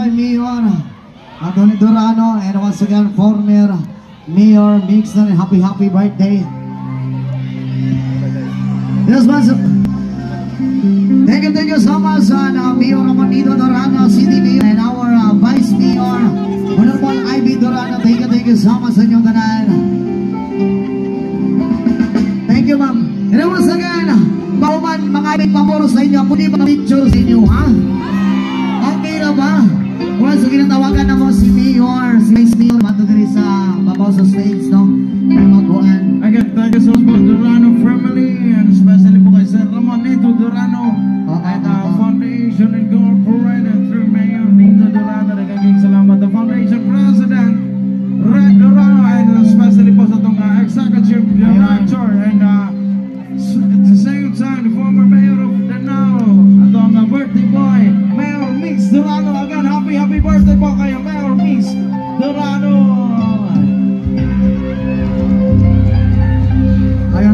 kay Mayor Anthony Durano, and once again former Mayor Mixon, happy birthday. Yes, man. Thank you so much, Mayor Ramonito Durano, City Mayor, and our Vice Mayor, Honorable Ivy Durano. Thank you so much sa inyong tanan. Thank you, ma'am. And once again, bauman, mga ibig pamoro sa inyo, muli pa picture sa inyo, ha? Okay na ba? Once again, tawagan na mo si Mayor, si Vice Mayor, mato diri sa babaw sa stage, no? Maguan. Again, thank you so much for Durano family, and especially po kay Sir Ramonito Durano, at Foundation Incorporated through Mayor Nito Durano. Nagaging salamat the Foundation President, Red Durano, and especially po sa itong Executive Director, and at the same time, the former Mayor of Danao, atong birthday boy, Mayor Mix Durano. Again, happy birthday po kayo, Mayor Mix Durano.